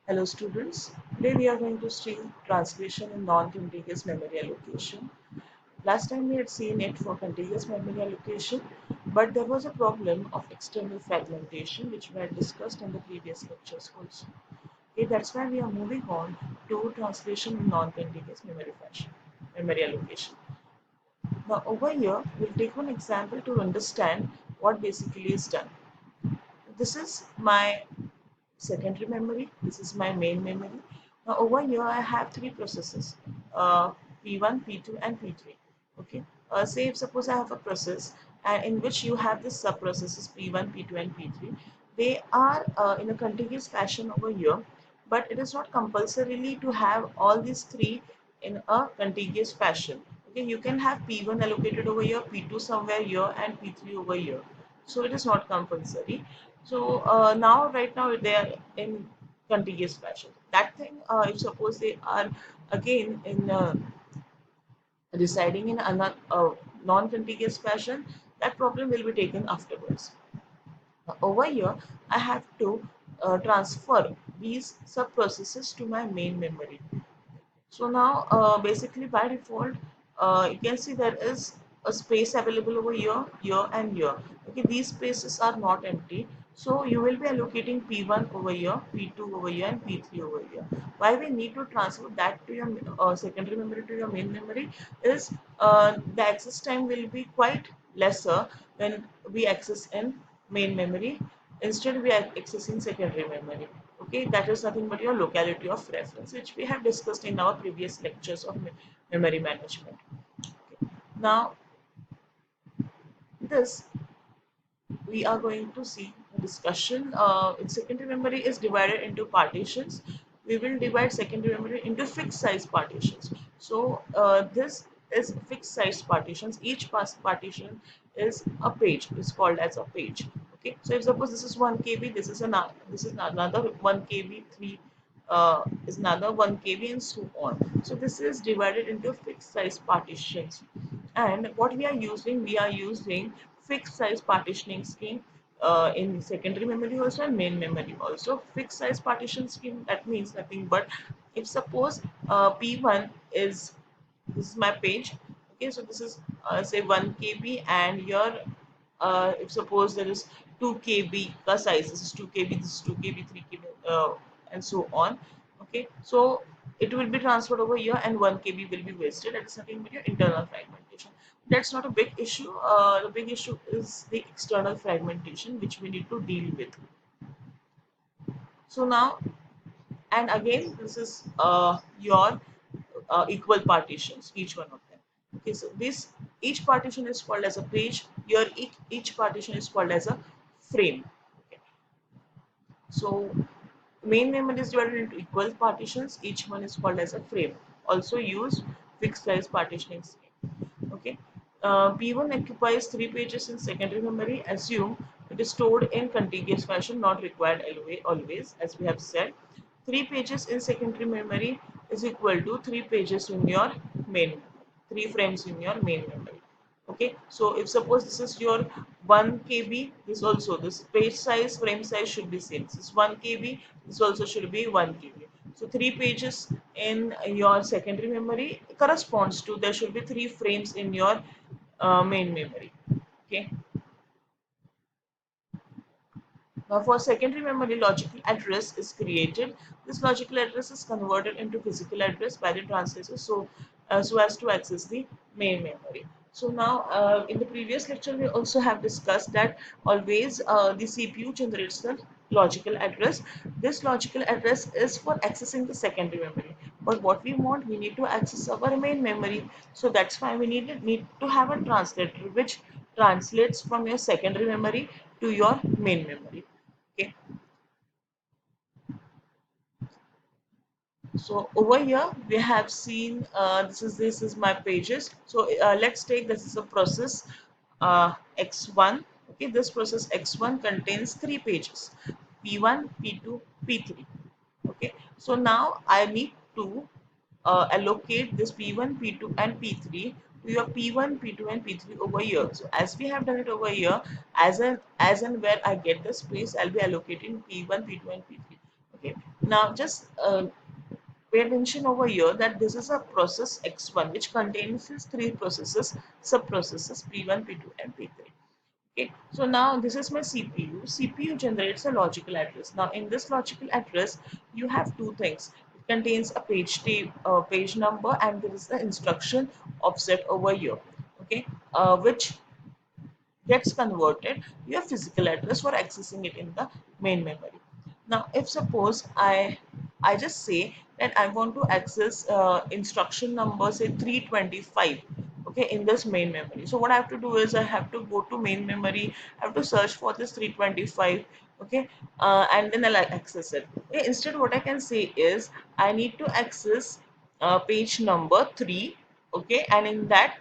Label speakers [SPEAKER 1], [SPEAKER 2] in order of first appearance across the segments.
[SPEAKER 1] Hello students, today we are going to see translation in non-contiguous memory allocation. Last time we had seen it for contiguous memory allocation, but there was a problem of external fragmentation which we had discussed in the previous lectures also. Okay, that's why we are moving on to translation in non-contiguous memory allocation. Now over here, we'll take one example to understand what basically is done. This is my secondary memory. This is my main memory. Now over here I have three processes, P1, P2 and P3. Okay. Say if suppose I have a process in which you have the sub processes P1, P2 and P3. They are in a contiguous fashion over here, but it is not compulsorily to have all these three in a contiguous fashion. Okay, you can have P1 allocated over here, P2 somewhere here and P3 over here. So it is not compulsory. So right now they are in contiguous fashion. That thing, if suppose they are again in residing in another non-contiguous fashion, that problem will be taken afterwards. Now, over here, I have to transfer these sub processes to my main memory. So now, basically by default, you can see there is a space available over here, here and here. Okay, these spaces are not empty. So you will be allocating P1 over here, P2 over here and P3 over here. Why we need to transfer that to your secondary memory to your main memory is the access time will be quite lesser when we access in main memory. Instead, we are accessing secondary memory. Okay, that is nothing but your locality of reference, which we have discussed in our previous lectures of memory management. Okay. Now, this we are going to see a discussion. In secondary memory is divided into partitions. We will divide secondary memory into fixed size partitions. So this is fixed size partitions. Each partition is a page. Is called as a page. Okay. So if suppose this is 1 KB, this is another 1 KB, three is another 1 KB and so on. So this is divided into fixed size partitions. And what we are using fixed size partitioning scheme in secondary memory also and main memory also. Fixed size partition scheme, that means nothing but if suppose P1 is, this is my page. Okay, so this is say 1 KB and here if suppose there is 2 KB the size, this is 2 KB, this is 2 KB, 3 KB and so on. Okay, so it will be transferred over here and 1 KB will be wasted. That is nothing but your internal fragmentation. That's not a big issue. The big issue is the external fragmentation which we need to deal with. So now, and again this is your equal partitions, each one of them. Okay, so this each partition is called as a page. Here each partition is called as a frame. Okay. So main memory is divided into equal partitions. Each one is called as a frame. Also use fixed size partitioning scheme. Okay. P1 occupies 3 pages in secondary memory. Assume it is stored in contiguous fashion, not required always, as we have said. 3 pages in secondary memory is equal to 3 pages in your main memory. 3 frames in your main memory. Okay, so if suppose this is your 1 KB, this also, this page size, frame size should be same. This is 1 KB, this also should be 1 KB. So 3 pages in your secondary memory corresponds to, there should be 3 frames in your main memory. Okay. Now for secondary memory, logical address is created. This logical address is converted into physical address by the translator, so as to access the main memory. So now in the previous lecture we also have discussed that always the CPU generates the logical address. This logical address is for accessing the secondary memory. But what we want, we need to access our main memory. So that's why we need to have a translator which translates from your secondary memory to your main memory. Okay, so over here we have seen this is my pages. So let's take this is a process x1. Okay, this process x1 contains 3 pages, p1, p2, p3. Okay, so now I need to allocate this p1, p2 and p3 to your p1, p2 and p3 over here. So as we have done it over here, as and where I get the space, I'll be allocating p1, p2 and p3. Okay, Now just pay attention over here that this is a process X1 which contains these three processes, sub processes P1, P2 and P3. Okay, so now this is my CPU. CPU generates a logical address. Now in this logical address, you have two things. It contains a page number, and there is the instruction offset over here. Okay, which gets converted to your physical address for accessing it in the main memory. Now, if suppose I just say that I want to access instruction number say 325, okay, in this main memory. So what I have to do is I have to go to main memory. I have to search for this 325, okay, and then I'll access it. Okay, instead, what I can say is I need to access page number 3, okay, and in that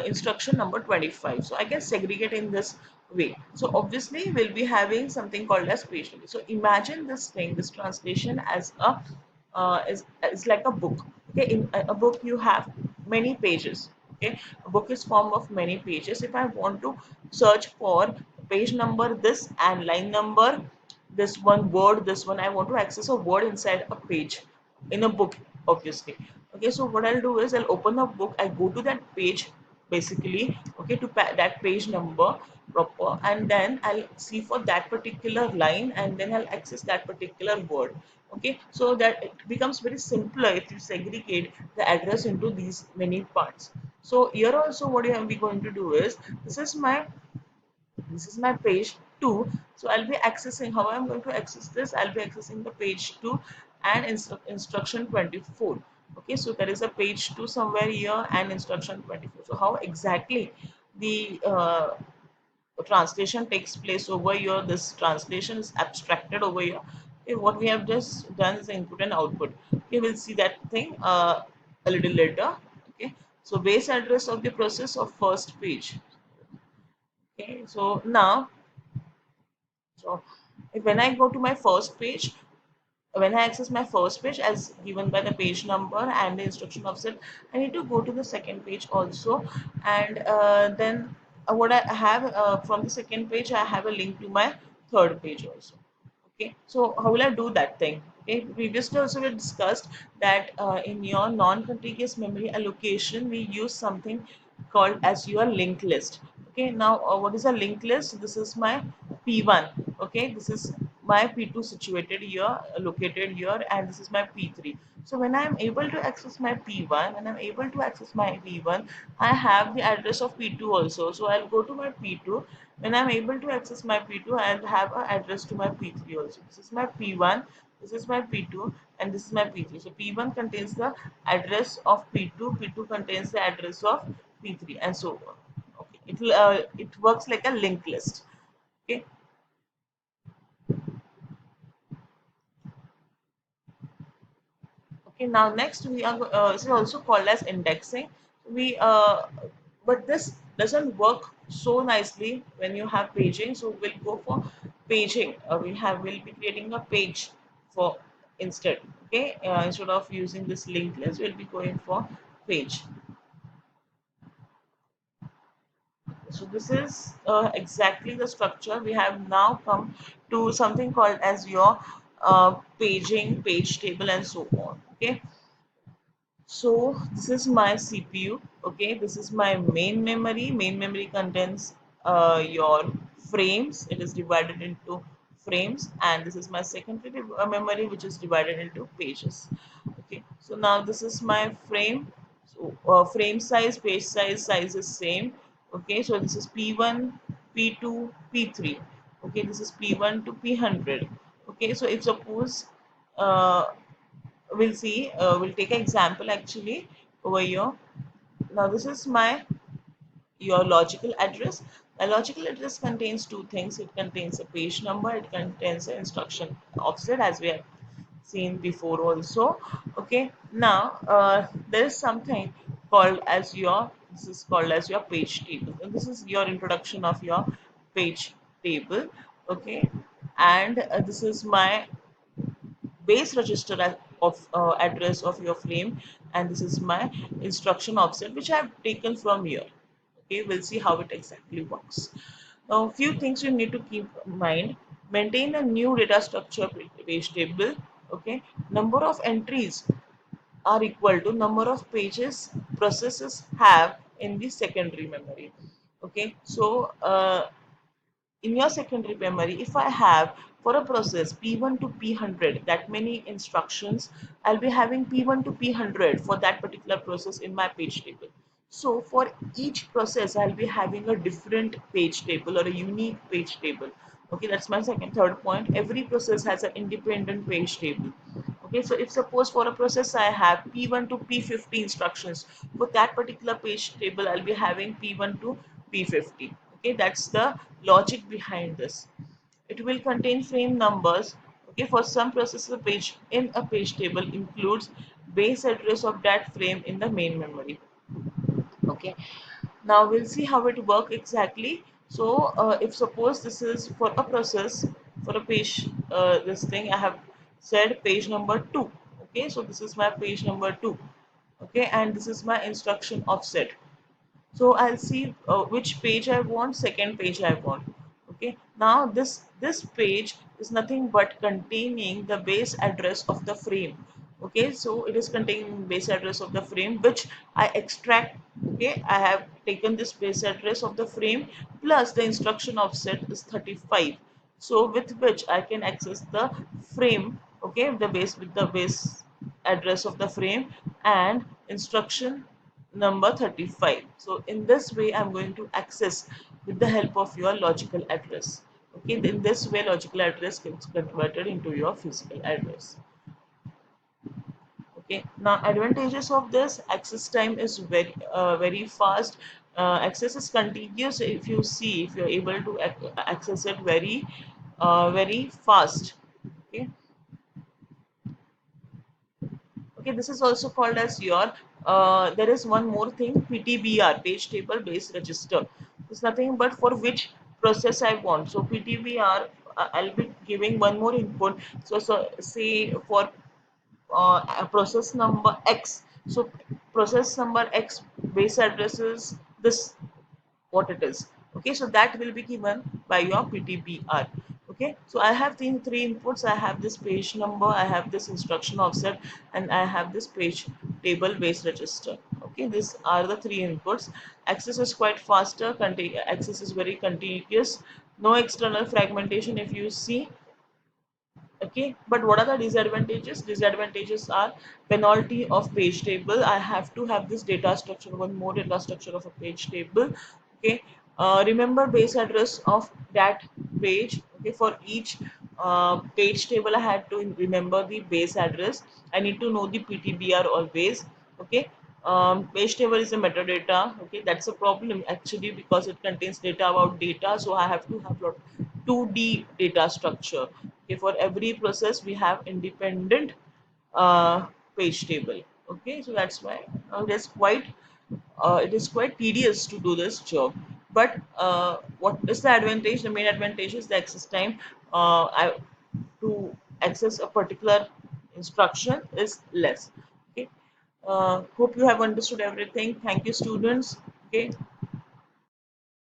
[SPEAKER 1] instruction number 25. So I can segregate in this way. So obviously we'll be having something called as page number. So imagine this thing, this translation as a is like a book. Okay, in a book you have many pages. Okay, a book is formed of many pages. If I want to search for page number this and line number this one word, this one, I want to access a word inside a page in a book, obviously. Okay, so what I'll do is I'll open a book, I go to that page basically, okay, to that page number proper, and then I'll see for that particular line, and then I'll access that particular word. Okay, so that it becomes very simpler if you segregate the address into these many parts. So here also what you are going to do is this is my page 2. So I'll be accessing, how I'm going to access this, I'll be accessing the page 2 and instruction 24. Okay, so there is a page 2 somewhere here and instruction 24. So how exactly the translation takes place over here, this translation is abstracted over here. Okay, what we have just done is input and output. Okay, we'll see that thing a little later. Okay, so base address of the process of first page. Okay, so now, so when I go to my first page, when I access my first page as given by the page number and the instruction offset, I need to go to the second page also, and then what I have from the second page, I have a link to my third page also. Okay, so how will I do that thing? Okay, previously also we discussed that in your non-contiguous memory allocation, we use something called as your linked list. Okay, now what is a linked list? This is my P1. Okay, this is my P2 situated here, located here, and this is my P3. So when I am able to access my P1, when I'm able to access my P1, I have the address of P2 also. So I'll go to my P2. When I'm able to access my P2, I'll have an address to my P3 also. This is my P1, this is my P2, and this is my P3. So P1 contains the address of P2, P2 contains the address of P3, and so on. Okay, it works like a linked list. Okay. Okay, now next we are this is also called as indexing. We but this doesn't work so nicely when you have paging. So we'll go for paging. We'll be creating a page for instead. Okay, instead of using this linked list, we'll be going for page. So this is exactly the structure. We have now come to something called as your paging, page table, and so on. Okay. So this is my CPU. Okay, this is my main memory. Main memory contains your frames. It is divided into frames, and this is my secondary memory, which is divided into pages. Okay, so now this is my frame. So frame size, page size is same. Okay, so this is P1, P2, P3. Okay, this is P1 to P100. Okay, so if suppose uh, we'll see, we'll take an example actually over here. Now this is my your logical address. A logical address contains two things. It contains a page number, it contains an instruction offset, as we have seen before also. Okay, now there is something called as your, this is called as your page table, and this is your introduction of your page table. Okay, and this is my base register of address of your frame, and this is my instruction offset which I have taken from here. Okay, we'll see how it exactly works. Now, a few things you need to keep in mind. Maintain a new data structure page table. Okay, number of entries are equal to number of pages processes have in the secondary memory. Okay, so in your secondary memory, if I have for a process P1 to P100 that many instructions, I'll be having P1 to P100 for that particular process in my page table. So for each process, I'll be having a different page table or a unique page table. Okay, that's my third point. Every process has an independent page table. Okay, so if suppose for a process I have P1 to P50 instructions, for that particular page table I'll be having P1 to P50. Okay, that's the logic behind this. It will contain frame numbers. Okay, for some processes a page in a page table includes base address of that frame in the main memory. Okay, now we'll see how it work exactly. So if suppose this is for a process for a page, this thing I have said page number 2. Okay, so this is my page number 2. Okay, and this is my instruction offset. So I'll see which page I want, second page I want. Okay, now this page is nothing but containing the base address of the frame. Okay, so it is containing base address of the frame which I extract. Okay, I have taken this base address of the frame plus the instruction offset is 35, so with which I can access the frame. Okay, the base with the base address of the frame and instruction number 35. So in this way I'm going to access with the help of your logical address. Okay, in this way logical address gets converted into your physical address. Okay, now advantages of this: access time is very fast. Access is continuous. If you see, if you're able to access it very fast. Okay, okay, this is also called as your there is one more thing, PTBR, page table base register. It's nothing but for which process I want. So PTBR, I'll be giving one more input. So say for a process number X. So process number X base address is this, what it is. Okay, so that will be given by your PTBR. Okay, so I have the three inputs. I have this page number, I have this instruction offset, and I have this page table base register. Okay, these are the three inputs. Access is quite faster, access is very contiguous, no external fragmentation if you see. Okay, but what are the disadvantages? Disadvantages are penalty of page table. I have to have this data structure, one more data structure of a page table. Okay, remember base address of that page. Okay, for each page table I had to remember the base address. I need to know the PTBR always. Okay, page table is a metadata. Okay, that's a problem actually because it contains data about data, so I have to have lot 2D data structure. Okay, for every process we have independent page table. Okay, so that's why it is quite tedious to do this job. But what is the advantage? The main advantage is the access time. To access a particular instruction is less. Okay, hope you have understood everything. Thank you, students. Okay.